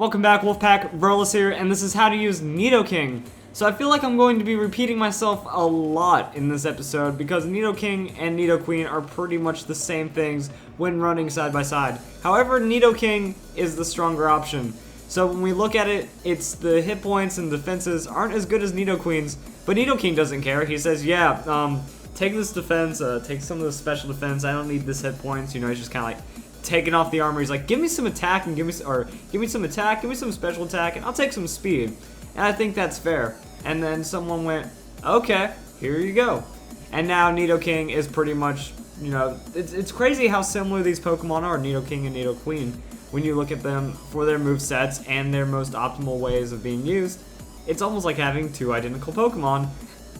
Welcome back, Wolfpack. Verlis here, and this is how to use Nidoking. So I feel like I'm going to be repeating myself a lot in this episode because Nidoking and Nidoqueen are pretty much the same things when running side by side. However, Nidoking is the stronger option. So when we look at it, it's the hit points and defenses aren't as good as Nidoqueen's, but Nidoking doesn't care. He says, yeah, take this defense, take some of the special defense. I don't need this hit points. You know, he's just kind of like taking off the armor. He's like, give me some attack and give me some attack, give me some special attack, and I'll take some speed. And I think that's fair. And then someone went, okay, here you go. And now Nidoking is pretty much, you know, it's crazy how similar these Pokemon are, Nidoking and Nidoqueen. When you look at them for their movesets and their most optimal ways of being used, it's almost like having two identical Pokemon,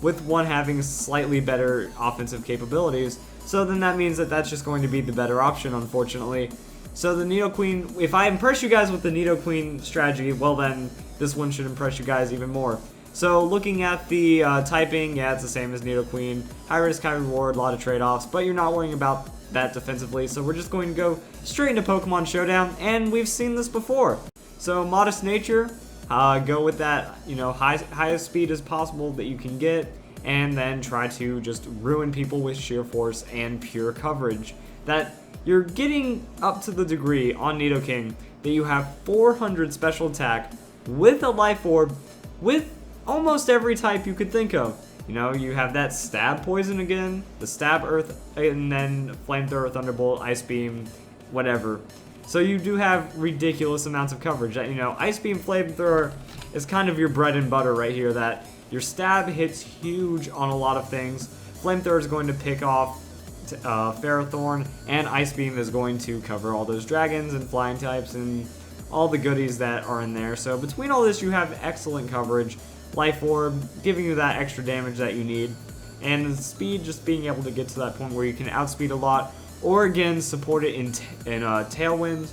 with one having slightly better offensive capabilities. So then that means that that's just going to be the better option, unfortunately. So the Nidoqueen, if I impress you guys with the Nidoqueen strategy, well then, this one should impress you guys even more. So looking at the typing, yeah, it's the same as Nidoqueen. High risk, high reward, a lot of trade-offs, but you're not worrying about that defensively. So we're just going to go straight into Pokemon Showdown, and we've seen this before. So modest nature, go with that, you know, highest speed as possible that you can get, and then try to just ruin people with sheer force and pure coverage. That you're getting up to the degree on Nidoking that you have 400 special attack with a life orb with almost every type you could think of. You know, you have that stab poison again, the stab earth, and then flamethrower, thunderbolt, ice beam, whatever. So you do have ridiculous amounts of coverage. You know, ice beam, flamethrower is kind of your bread and butter right here. That your stab hits huge on a lot of things. Flamethrower is going to pick off Ferrothorn, and Ice Beam is going to cover all those dragons and flying types and all the goodies that are in there. So between all this, you have excellent coverage. Life Orb giving you that extra damage that you need, and the speed, just being able to get to that point where you can outspeed a lot, or again support it in Tailwind.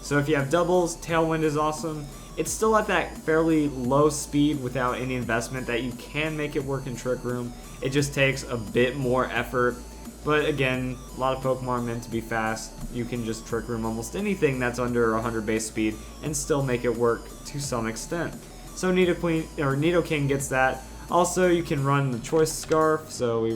So if you have doubles, Tailwind is awesome. It's still at that fairly low speed without any investment that you can make it work in Trick Room. It just takes a bit more effort. But again, a lot of Pokemon are meant to be fast. You can just Trick Room almost anything that's under 100 base speed and still make it work to some extent. So Nidoqueen or Nidoking gets that. Also, you can run the Choice Scarf. So we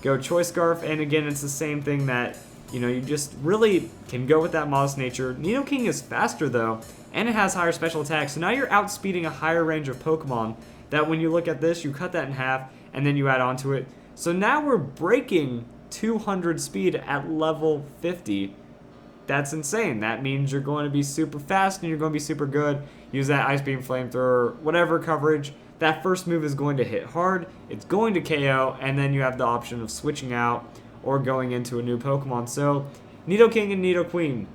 go Choice Scarf, and again, it's the same thing that, you know, you just really can go with that modest nature. Nidoking is faster though, and it has higher special attack. So now you're outspeeding a higher range of Pokemon. That when you look at this, you cut that in half, and then you add on to it. So now we're breaking 200 speed at level 50. That's insane. That means you're going to be super fast and you're going to be super good. Use that Ice Beam, Flamethrower, whatever coverage. That first move is going to hit hard. It's going to KO, and then you have the option of switching out or going into a new Pokemon. So Nidoking and Nidoqueen,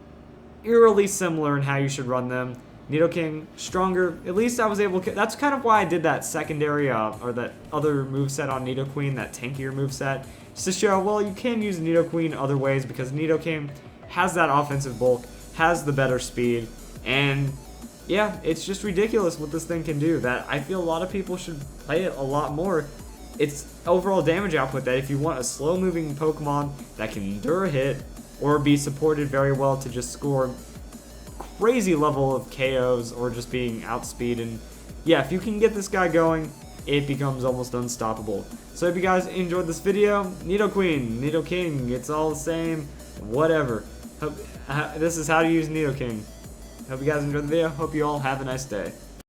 eerily similar in how you should run them. Nidoking, stronger. At least I was able to... That's kind of why I did that secondary, or that other moveset on Nidoqueen, that tankier moveset. Just to show, well, you can use Nidoqueen other ways because Nidoking has that offensive bulk, has the better speed, and yeah, it's just ridiculous what this thing can do. That I feel a lot of people should play it a lot more. It's overall damage output that if you want a slow-moving Pokemon that can endure a hit or be supported very well to just score crazy level of KOs or just being outspeed, and yeah, if you can get this guy going, it becomes almost unstoppable. So if you guys enjoyed this video, Nidoqueen, Nidoking, it's all the same, whatever. This is how to use Nidoking. Hope you guys enjoyed the video. Hope you all have a nice day.